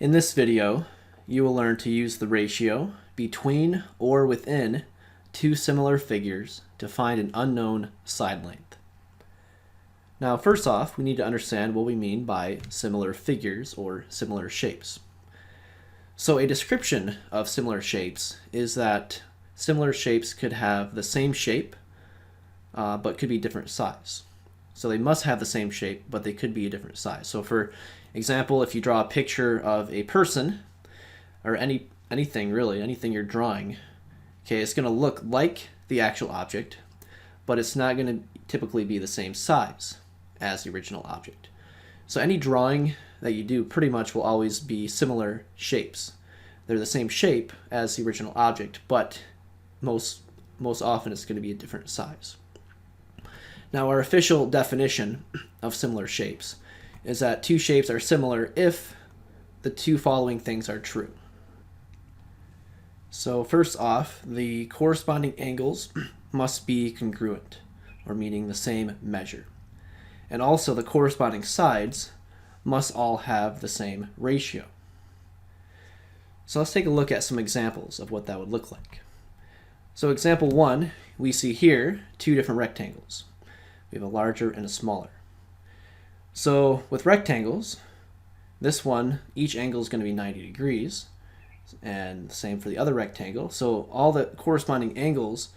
In this video, you will learn to use the ratio between or within two similar figures to find an unknown side length. Now, first off, we need to understand what we mean by similar figures or similar shapes. So a description of similar shapes is that similar shapes could have the same shape, but could be different size. So they must have the same shape, but they could be a different size. So for example, if you draw a picture of a person, or anything really, anything you're drawing, okay, it's going to look like the actual object, but it's not going to typically be the same size as the original object. So any drawing that you do pretty much will always be similar shapes. They're the same shape as the original object, but most often it's going to be a different size. Now, our official definition of similar shapes is that two shapes are similar if the two following things are true. So first off, the corresponding angles must be congruent, or meaning the same measure. And also the corresponding sides must all have the same ratio. So let's take a look at some examples of what that would look like. So example 1, we see here two different rectangles. We have a larger and a smaller. So with rectangles, this one, each angle is going to be 90 degrees, and the same for the other rectangle. So all the corresponding angles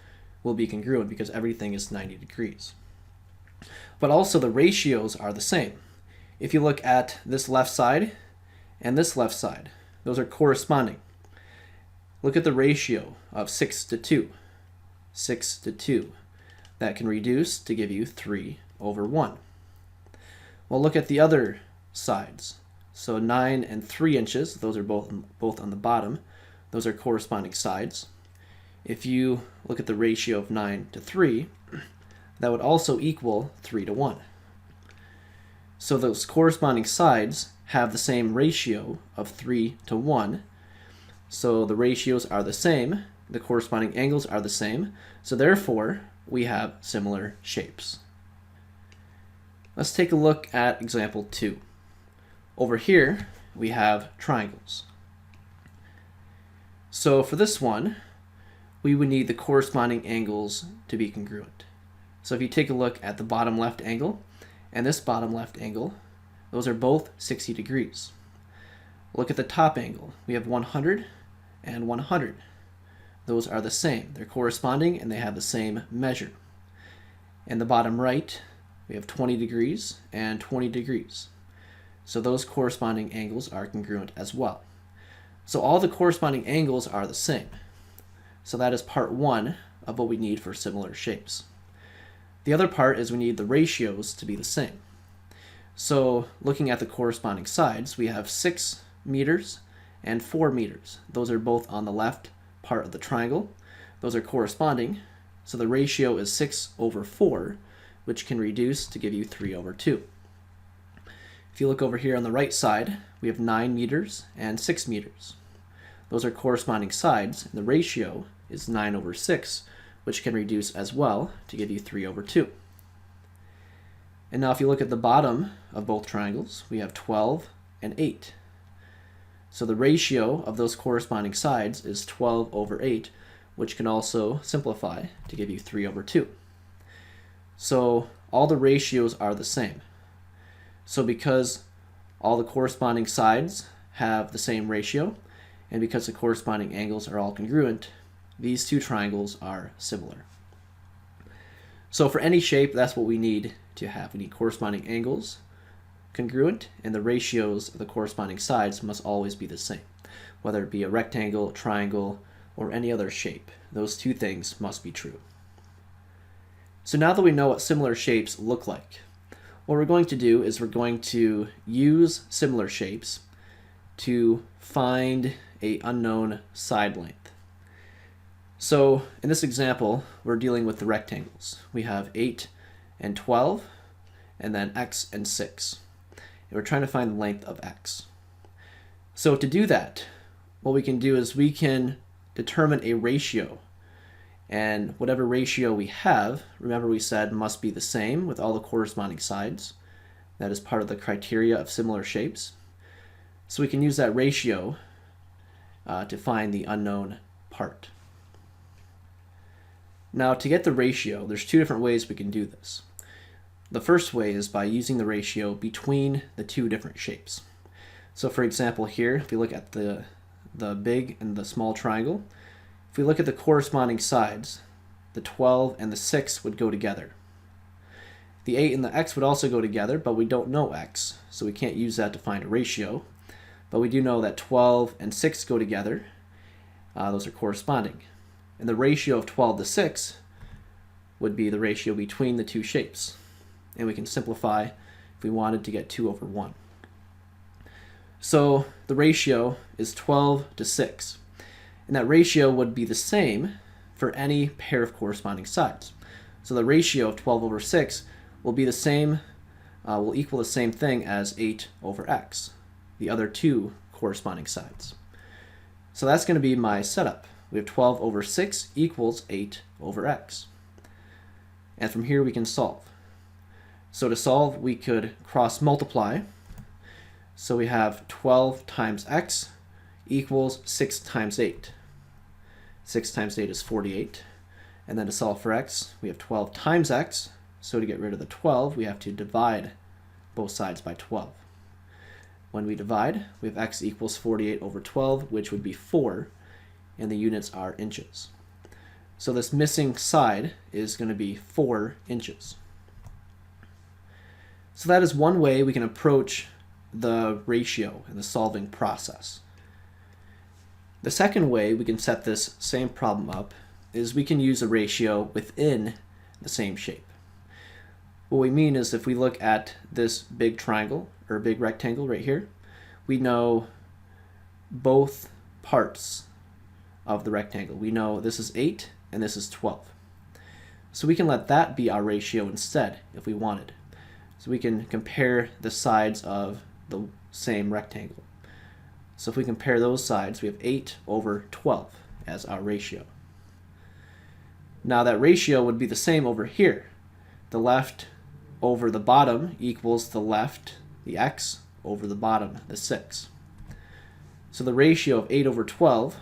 will be congruent because everything is 90 degrees. But also the ratios are the same. If you look at this left side and this left side, those are corresponding. Look at the ratio of 6 to 2. 6 to 2. That can reduce to give you 3/1. Well, look at the other sides. So 9 and 3 inches, those are both on the bottom. Those are corresponding sides. If you look at the ratio of 9 to 3, that would also equal 3:1. So those corresponding sides have the same ratio of 3:1. So the ratios are the same, the corresponding angles are the same, so therefore we have similar shapes. Let's take a look at example 2. Over here we have triangles. So for this one, we would need the corresponding angles to be congruent. So if you take a look at the bottom left angle and this bottom left angle, those are both 60 degrees. Look at the top angle. We have 100 and 100. Those are the same. They're corresponding and they have the same measure. In the bottom right, we have 20 degrees and 20 degrees. So those corresponding angles are congruent as well. So all the corresponding angles are the same. So that is part 1 of what we need for similar shapes. The other part is we need the ratios to be the same. So looking at the corresponding sides, we have 6 meters and 4 meters. Those are both on the left part of the triangle. Those are corresponding. So the ratio is 6/4, which can reduce to give you 3/2. If you look over here on the right side, we have 9 meters and 6 meters. Those are corresponding sides, and the ratio is 9/6, which can reduce as well to give you 3/2. And now if you look at the bottom of both triangles, we have 12 and 8. So the ratio of those corresponding sides is 12/8, which can also simplify to give you 3/2. So all the ratios are the same. So because all the corresponding sides have the same ratio, and because the corresponding angles are all congruent, these two triangles are similar. So for any shape, that's what we need to have. We need corresponding angles congruent, and the ratios of the corresponding sides must always be the same. Whether it be a rectangle, triangle, or any other shape, those two things must be true. So now that we know what similar shapes look like, what we're going to do is we're going to use similar shapes to find an unknown side length. So in this example, we're dealing with the rectangles. We have 8 and 12, and then x and 6. And we're trying to find the length of x. So to do that, what we can do is we can determine a ratio. And whatever ratio we have, remember we said must be the same with all the corresponding sides. That is part of the criteria of similar shapes. So we can use that ratio to find the unknown part. Now, to get the ratio, there's two different ways we can do this. The first way is by using the ratio between the two different shapes. So for example here, if we look at the big and the small triangle, if we look at the corresponding sides, the 12 and the 6 would go together. The 8 and the x would also go together, but we don't know x, so we can't use that to find a ratio. But we do know that 12 and 6 go together. Those are corresponding. And the ratio of 12 to 6 would be the ratio between the two shapes. And we can simplify if we wanted to get 2 over 1. So the ratio is 12 to 6. And that ratio would be the same for any pair of corresponding sides. So the ratio of 12 over 6 will be the same, will equal the same thing as 8 over x, the other two corresponding sides. So that's going to be my setup. We have 12 over 6 equals 8 over x. And from here we can solve. So to solve, we could cross multiply. So we have 12 times x equals 6 times 8. 6 times 8 is 48. And then to solve for x, we have 12 times x. So to get rid of the 12, we have to divide both sides by 12. When we divide, we have x equals 48 over 12, which would be 4, and the units are inches. So this missing side is going to be 4 inches. So that is one way we can approach the ratio in the solving process. The second way we can set this same problem up is we can use a ratio within the same shape. What we mean is if we look at this big triangle or big rectangle right here, we know both parts of the rectangle. We know this is 8 and this is 12. So we can let that be our ratio instead if we wanted. So we can compare the sides of the same rectangle. So if we compare those sides, we have 8 over 12 as our ratio. Now that ratio would be the same over here. The left over the bottom equals the left, the x, over the bottom, the 6. So the ratio of 8 over 12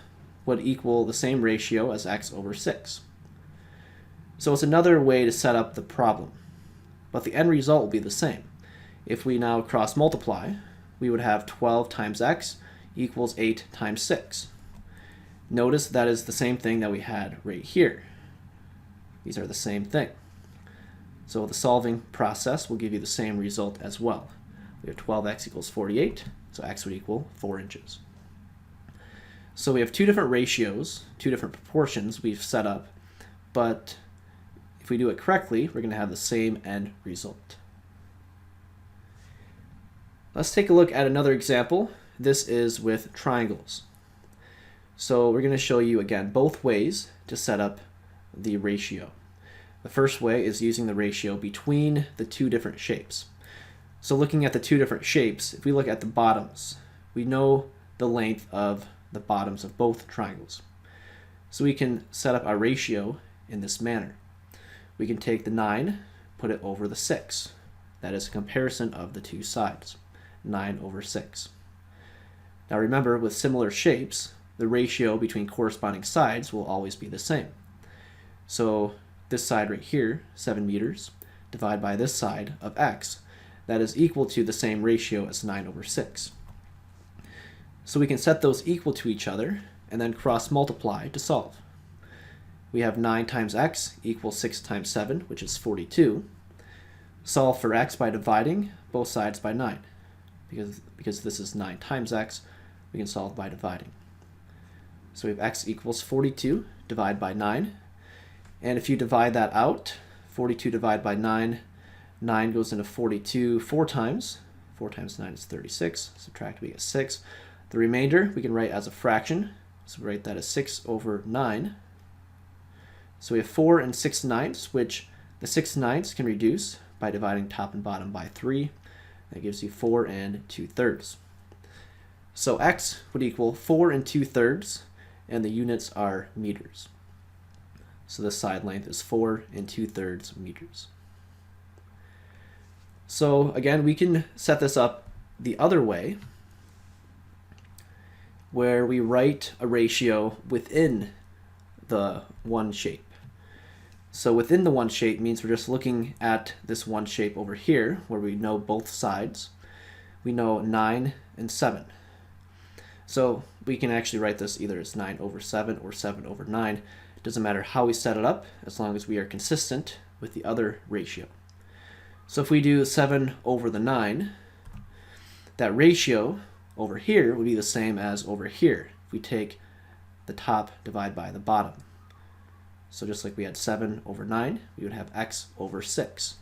would equal the same ratio as x over 6. So it's another way to set up the problem. But the end result will be the same. If we now cross multiply, we would have 12 times x equals 8 times 6. Notice that is the same thing that we had right here. These are the same thing. So the solving process will give you the same result as well. We have 12x equals 48, so x would equal 4 inches. So we have two different ratios, two different proportions we've set up, but if we do it correctly, we're going to have the same end result. Let's take a look at another example. This is with triangles. So we're going to show you again both ways to set up the ratio. The first way is using the ratio between the two different shapes. So looking at the two different shapes, if we look at the bottoms, we know the length of the bottoms of both triangles. So we can set up our ratio in this manner. We can take the 9, put it over the 6. That is a comparison of the two sides. 9 over 6. Now remember, with similar shapes, the ratio between corresponding sides will always be the same. So this side right here, 7 meters, divided by this side of x, that is equal to the same ratio as 9 over 6. So we can set those equal to each other and then cross multiply to solve. We have 9 times x equals 6 times 7, which is 42. Solve for x by dividing both sides by 9. Because this is 9 times x, we can solve by dividing. So we have x equals 42, divide by 9. And if you divide that out, 42 divided by 9, 9 goes into 42 4 times. 4 times 9 is 36. Subtract, we get 6. The remainder we can write as a fraction. So we write that as 6 over 9. So we have 4 and 6 ninths, which the 6 ninths can reduce by dividing top and bottom by 3. That gives you 4 and 2/3. So x would equal 4 and 2/3, and the units are meters. So this side length is 4 and 2/3 meters. So again, we can set this up the other way. where we write a ratio within the one shape. So within the one shape means we're just looking at this one shape over here where we know both sides. We know 9 and 7. So we can actually write this either as 9 over 7 or 7 over 9. It doesn't matter how we set it up as long as we are consistent with the other ratio. So if we do 7 over the 9, that ratio over here would be the same as over here if we take the top divided by the bottom. So just like we had 7 over 9, we would have x over 6.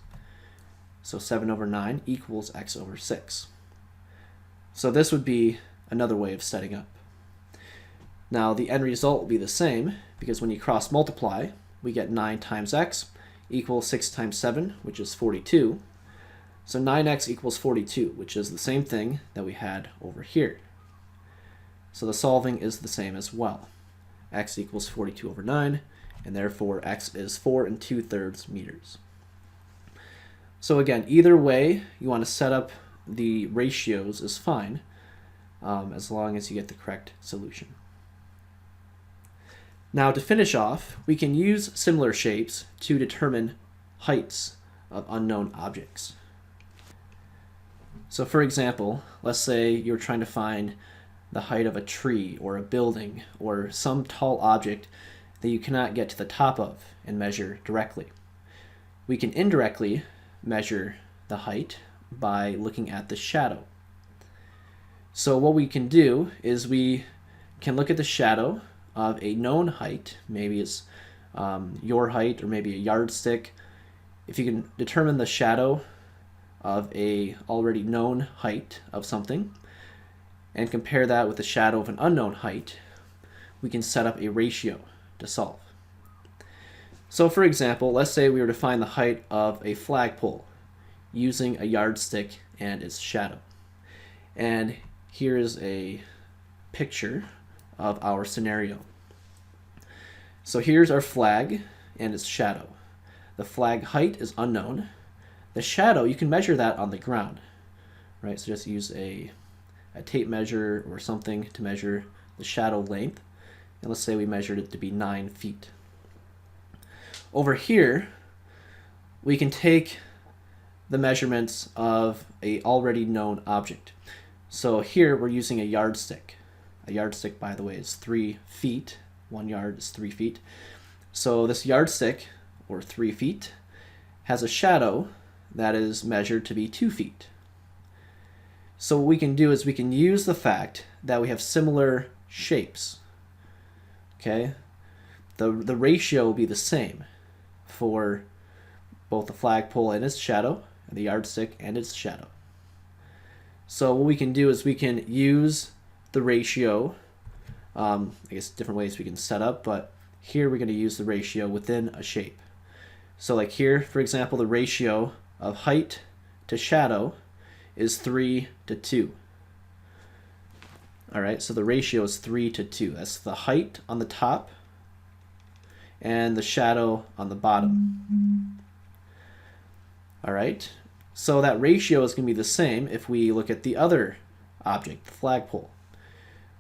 So 7 over 9 equals x over 6. So this would be another way of setting up. Now the end result will be the same because when you cross multiply, we get 9 times x equals 6 times 7, which is 42. So 9x equals 42, which is the same thing that we had over here. So the solving is the same as well. X equals 42 over 9, and therefore x is 4 2/3 meters. So again, either way you want to set up the ratios is fine, as long as you get the correct solution. Now to finish off, we can use similar shapes to determine heights of unknown objects. So for example, let's say you're trying to find the height of a tree or a building or some tall object that you cannot get to the top of and measure directly. We can indirectly measure the height by looking at the shadow. So what we can do is we can look at the shadow of a known height, maybe it's your height or maybe a yardstick. If you can determine the shadow of a already known height of something and compare that with the shadow of an unknown height, we can set up a ratio to solve. So for example, let's say we were to find the height of a flagpole using a yardstick and its shadow. And here is a picture of our scenario. So here's our flag and its shadow. The flag height is unknown. The shadow, you can measure that on the ground, right? So just use a tape measure or something to measure the shadow length. And let's say we measured it to be 9 feet. Over here, we can take the measurements of a already known object. So here we're using a yardstick. A yardstick, by the way, is 3 feet. 1 yard is 3 feet. So this yardstick, or 3 feet, has a shadow that is measured to be 2 feet. So what we can do is we can use the fact that we have similar shapes. Okay? The ratio will be the same for both the flagpole and its shadow, and the yardstick and its shadow. So what we can do is we can use the ratio, I guess different ways we can set up, but here we're going to use the ratio within a shape. So like here, for example, the ratio of height to shadow is 3 to 2. All right, so the ratio is 3 to 2. That's the height on the top and the shadow on the bottom. All right, so that ratio is going to be the same if we look at the other object, the flagpole,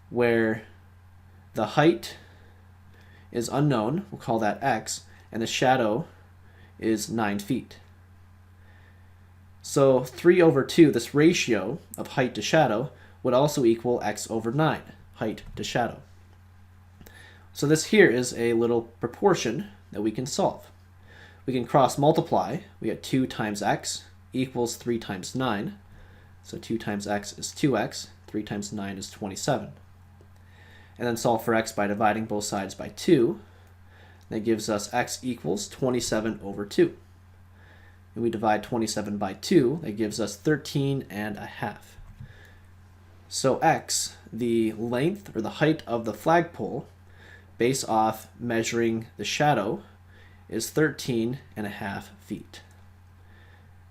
where the height is unknown, we'll call that x, and the shadow is 9 feet. So 3 over 2, this ratio of height to shadow, would also equal x over 9, height to shadow. So this here is a little proportion that we can solve. We can cross multiply. We get 2 times x equals 3 times 9. So 2 times x is 2x, 3 times 9 is 27. And then solve for x by dividing both sides by 2. That gives us x equals 27 over 2. And we divide 27 by 2, that gives us 13.5. So x, the length or the height of the flagpole, based off measuring the shadow, is 13.5 feet.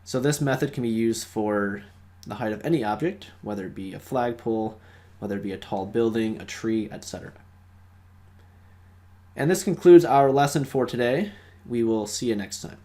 So this method can be used for the height of any object, whether it be a flagpole, whether it be a tall building, a tree, etc. And this concludes our lesson for today. We will see you next time.